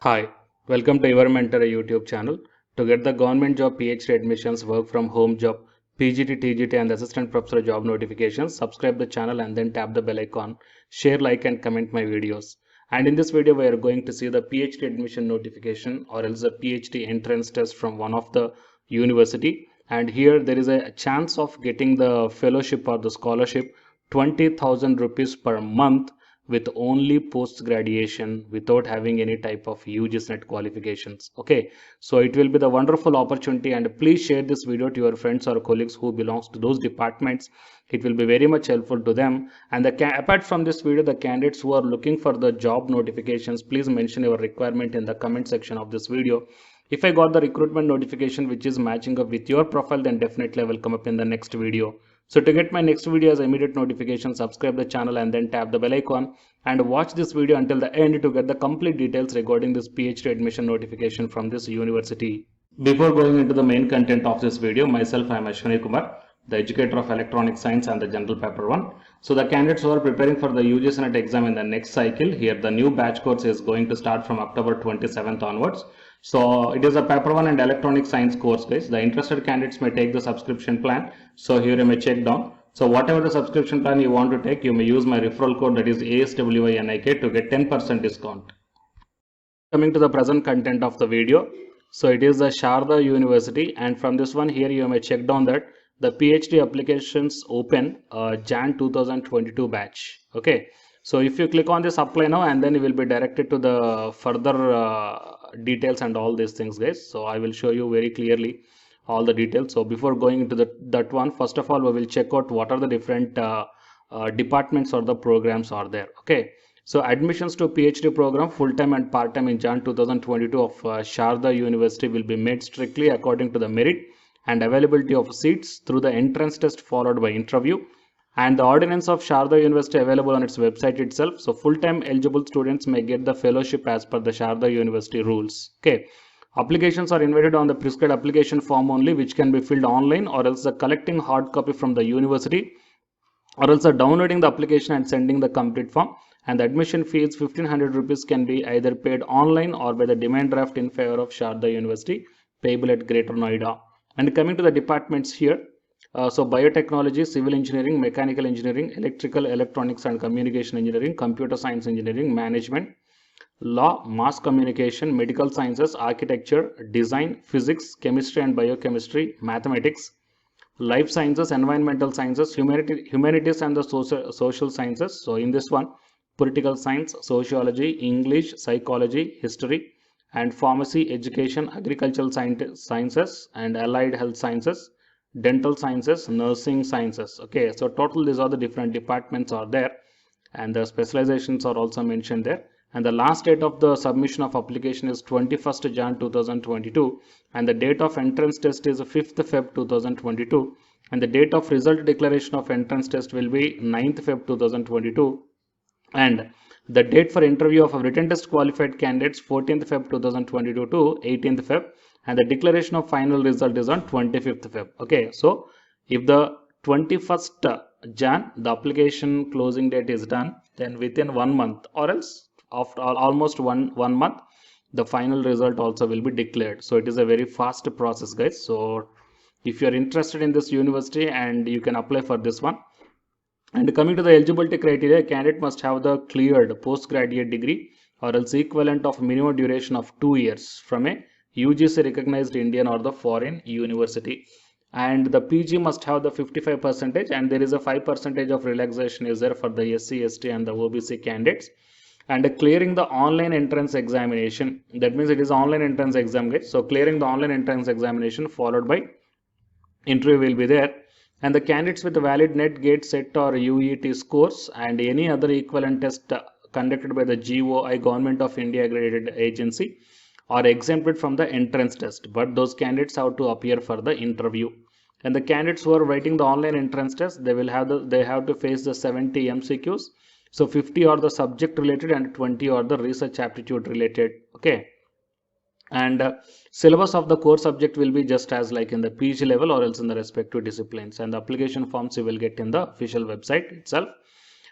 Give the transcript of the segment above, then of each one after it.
Hi, welcome to Your Mentor YouTube channel. To get the government job PhD admissions, work from home job, PGT, TGT and assistant professor job notifications, subscribe the channel and then tap the bell icon. Share, like and comment my videos. And in this video, we are going to see the PhD admission notification or else a PhD entrance test from one of the university. And here there is a chance of getting the fellowship or the scholarship 20,000 rupees per month with only post graduation without having any type of UGC net qualifications. Okay, so it will be the wonderful opportunity, and please share this video to your friends or colleagues who belongs to those departments. It will be very much helpful to them. And apart from this video, the candidates who are looking for the job notifications, please mention your requirement in the comment section of this video. If I got the recruitment notification which is matching up with your profile, then definitely I will come up in the next video. So to get my next video as immediate notification, subscribe the channel and then tap the bell icon and watch this video until the end to get the complete details regarding this PhD admission notification from this university. Before going into the main content of this video, myself I am Ashwani Kumar, the educator of electronic science and the general paper 1. So the candidates who are preparing for the UGC NET exam in the next cycle, here the new batch course is going to start from October 27th onwards. So it is a paper 1 and electronic science course, guys. The interested candidates may take the subscription plan. So here you may check down. So whatever the subscription plan you want to take, you may use my referral code, that is ASWINIK, to get 10% discount. Coming to the present content of the video. So it is the Sharda University, and from this one here you may check down that the PhD applications open Jan 2022 batch. Okay. So if you click on this apply now, and then you will be directed to the further details and all these things, guys. So I will show you very clearly all the details. So before going into that one, first of all we will check out what are the different departments or the programs are there. Okay. So admissions to PhD program full-time and part-time in Jan 2022 of Sharda University will be made strictly according to the merit and availability of seats through the entrance test followed by interview. And the ordinance of Sharda University available on its website itself. So full-time eligible students may get the fellowship as per the Sharda University rules. Okay. Applications are invited on the prescribed application form only, which can be filled online, or else collecting hard copy from the university, or else downloading the application and sending the complete form. And the admission fees 1500 rupees can be either paid online or by the demand draft in favor of Sharda University, payable at Greater Noida. And coming to the departments here, so biotechnology, civil engineering, mechanical engineering, electrical, electronics and communication engineering, computer science engineering, management, law, mass communication, medical sciences, architecture, design, physics, chemistry and biochemistry, mathematics, life sciences, environmental sciences, humanities and the social sciences. So in this one, political science, sociology, English, psychology, history and pharmacy, education, agricultural sciences and allied health sciences, dental sciences, nursing sciences. Okay, so total these are the different departments are there, and the specializations are also mentioned there. And the last date of the submission of application is 21st Jan 2022, and the date of entrance test is 5th Feb 2022, and the date of result declaration of entrance test will be 9th Feb 2022, and the date for interview of written test qualified candidates 14th Feb 2022 to 18th Feb, and the declaration of final result is on 25th Feb. Okay, so if the 21st Jan the application closing date is done, then within 1 month or else after almost one month the final result also will be declared. So it is a very fast process, guys. So if you are interested in this university, and you can apply for this one. And coming to the eligibility criteria, a candidate must have the cleared postgraduate degree or else equivalent of minimum duration of 2 years from a UGC recognized Indian or the foreign university. And the PG must have the 55%, and there is a 5% of relaxation is there for the SC, ST and the OBC candidates. And clearing the online entrance examination, that means it is online entrance exam, guys. So clearing the online entrance examination followed by interview will be there. And the candidates with valid net, gate, set or UET scores and any other equivalent test conducted by the GOI, Government of India accredited agency, are exempted from the entrance test, but those candidates have to appear for the interview. And the candidates who are writing the online entrance test, they have to face the 70 MCQs. So 50 are the subject related and 20 are the research aptitude related. Okay. And syllabus of the core subject will be just as like in the PG level or else in the respective disciplines, and the application forms you will get in the official website itself.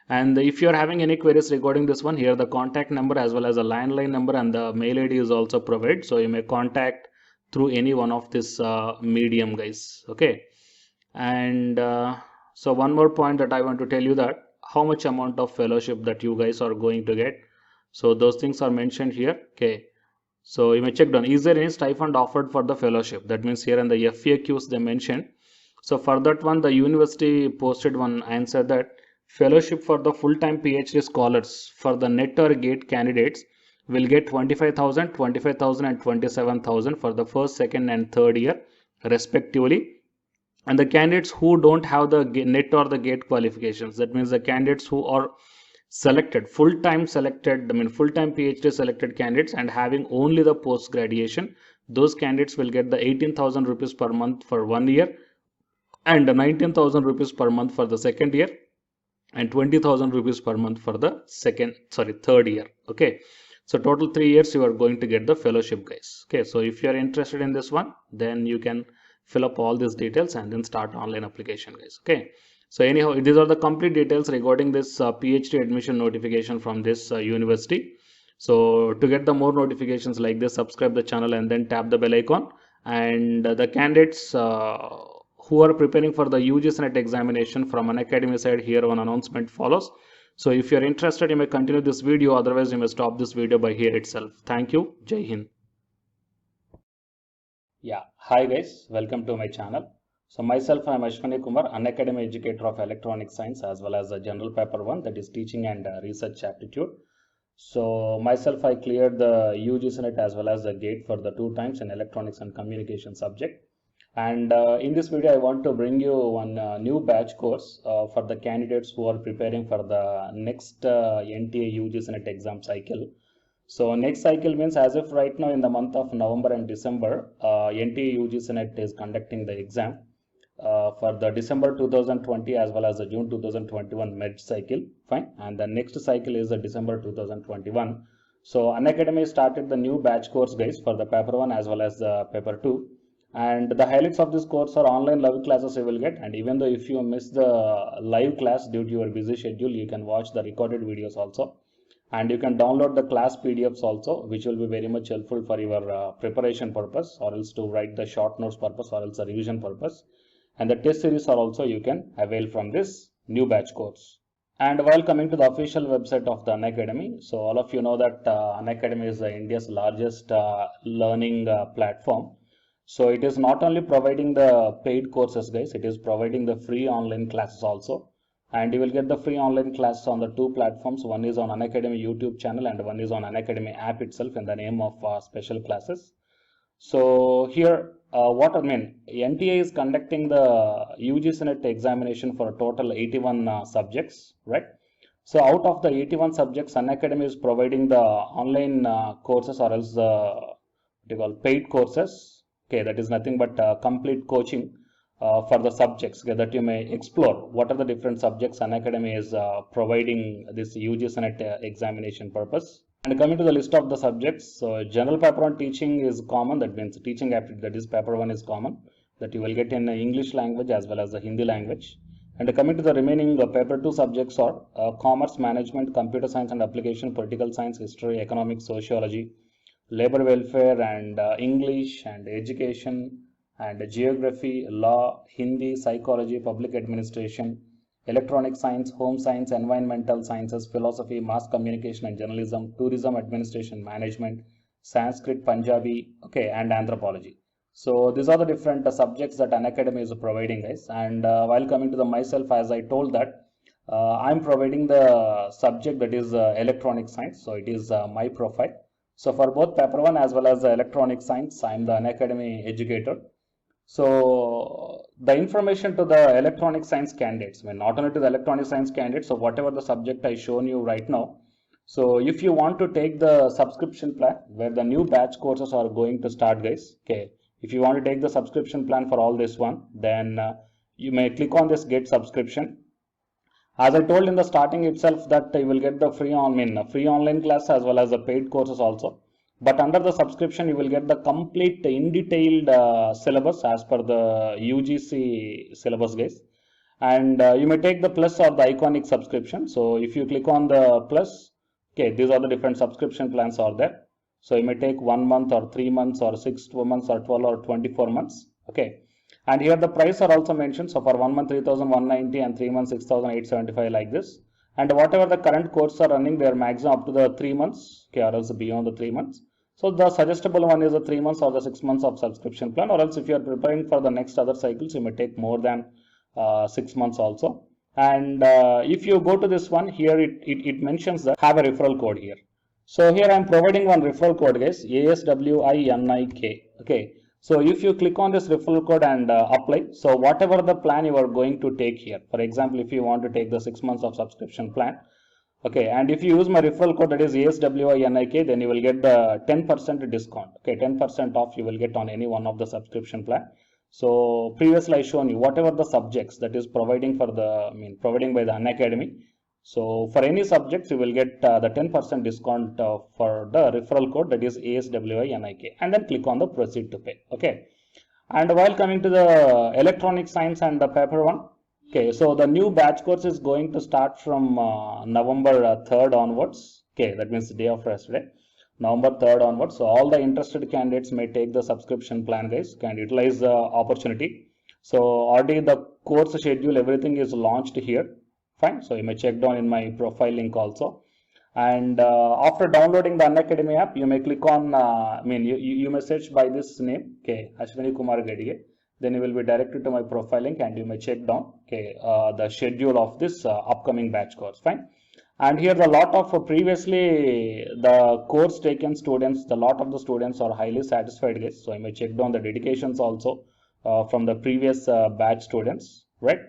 And if you are having any queries regarding this one, here the contact number as well as the landline number and the mail ID is also provided, so you may contact through any one of this medium, guys. Okay. And so one more point that I want to tell you, that how much amount of fellowship that you guys are going to get. So those things are mentioned here. Okay. So you may check down, is there any stipend offered for the fellowship? That means here in the FAQs they mentioned. So for that one, the university posted one answer that fellowship for the full-time PhD scholars for the NET or GATE candidates will get 25,000, 25,000 and 27,000 for the first, second and third year respectively. And the candidates who don't have the NET or the GATE qualifications, that means the candidates who are selected, full-time selected, full-time PhD selected candidates and having only the post-graduation, those candidates will get the 18,000 rupees per month for 1 year and 19,000 rupees per month for the second year and 20,000 rupees per month for the third year. Okay. So total 3 years you are going to get the fellowship, guys. Okay. So if you are interested in this one, then you can fill up all these details and then start online application, guys. Okay. So anyhow, these are the complete details regarding this PhD admission notification from this university. So to get the more notifications like this, subscribe the channel and then tap the bell icon. And the candidates who are preparing for the UGC NET examination from Unacademy side, here one announcement follows. So if you are interested, you may continue this video. Otherwise, you may stop this video by here itself. Thank you. Jai Hind. Yeah. Hi guys. Welcome to my channel. So myself, I am Ashwani Kumar, Unacademy educator of electronic science as well as a general paper 1, that is teaching and research aptitude. So myself, I cleared the UGC NET as well as the GATE for the 2 times in electronics and communication subject. And in this video, I want to bring you one new batch course for the candidates who are preparing for the next NTA UGC NET exam cycle. So next cycle means as if right now in the month of November and December, NTA UGC NET is conducting the exam for the December 2020 as well as the June 2021 med cycle. Fine. And the next cycle is the December 2021. So Unacademy started the new batch course, guys, for the paper 1 as well as the paper 2. And the highlights of this course are online live classes you will get. And even though if you miss the live class due to your busy schedule, you can watch the recorded videos also. And you can download the class PDFs also, which will be very much helpful for your preparation purpose, or else to write the short notes purpose, or else the revision purpose. And the test series are also you can avail from this new batch course. And while coming to the official website of the Unacademy, so all of you know that Unacademy is India's largest learning platform. So it is not only providing the paid courses, guys, it is providing the free online classes also. And you will get the free online classes on the 2 platforms. One is on Unacademy YouTube channel and one is on Unacademy app itself in the name of special classes. So here, NTA is conducting the UGC NET examination for a total 81 subjects, right? So out of the 81 subjects, Unacademy is providing the online courses, or else the paid courses. Okay, that is nothing but complete coaching for the subjects that you may explore. What are the different subjects Unacademy is providing this UGC NET examination purpose? And coming to the list of the subjects, so general paper 1 teaching is common, that means teaching aptitude, that is paper 1 is common, that you will get in English language as well as the Hindi language. And coming to the remaining paper 2 subjects are commerce, management, computer science and application, political science, history, economics, sociology, labor welfare and English and education and geography, law, Hindi, psychology, public administration, electronic science, home science, environmental sciences, philosophy, mass communication and journalism, tourism, administration, management, Sanskrit, Punjabi, okay, and anthropology. So these are the different subjects that Unacademy is providing, guys. And while coming to the myself, as I told that I'm providing the subject that is electronic science. So it is my profile. So for both paper 1 as well as the electronic science, I'm the Unacademy educator. So the information to the electronic science candidates, not only to the electronic science candidates, so whatever the subject I shown you right now. So if you want to take the subscription plan where the new batch courses are going to start, guys, okay, if you want to take the subscription plan for all this one, then you may click on this get subscription. As I told in the starting itself that you will get the free online class as well as the paid courses also. But under the subscription, you will get the complete in detailed syllabus as per the UGC syllabus, guys. And you may take the plus or the iconic subscription. So if you click on the plus, okay, these are the different subscription plans are there. So you may take 1 month or 3 months or 6 months or 12 or 24 months. Okay. And here the price are also mentioned. So for 1 month 3,190 and 3 months 6,875 like this. And whatever the current courses are running, they are maximum up to the 3 months, okay, or else beyond the 3 months. So the suggestible one is the 3 months or the 6 months of subscription plan, or else if you are preparing for the next other cycles, you may take more than 6 months also. And if you go to this one here, it mentions that have a referral code here. So here I am providing one referral code, guys, ASWINIK. Okay. So if you click on this referral code and apply, so whatever the plan you are going to take here, for example, if you want to take the 6 months of subscription plan, okay, and if you use my referral code, that is ASWINIK, then you will get the 10% discount. Okay, 10% off you will get on any one of the subscription plan. So previously I shown you whatever the subjects that is providing for the, providing by the Unacademy. So for any subjects you will get the 10% discount for the referral code, that is ASWINIK, and then click on the proceed to pay. Okay, and while coming to the electronic science and the paper one, okay, so the new batch course is going to start from November 3rd onwards. Okay, that means the day after yesterday, November 3rd onwards. So all the interested candidates may take the subscription plan, guys, can utilize the opportunity. So already the course schedule, everything is launched here. Fine. So you may check down in my profile link also. And after downloading the Unacademy app, you may click on, you may search by this name, okay, Ashwini Kumar Gadige. Then you will be directed to my profile link and you may check down, okay, the schedule of this upcoming batch course. Fine. And here the lot of previously the course taken students, the lot of the students are highly satisfied, guys. So you may check down the dedications also from the previous batch students, right?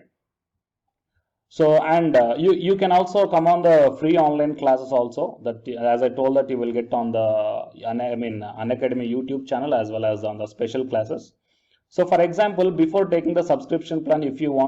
So, and you can also come on the free online classes also, that as I told that you will get on the Unacademy YouTube channel as well as on the special classes. So for example, before taking the subscription plan, if you want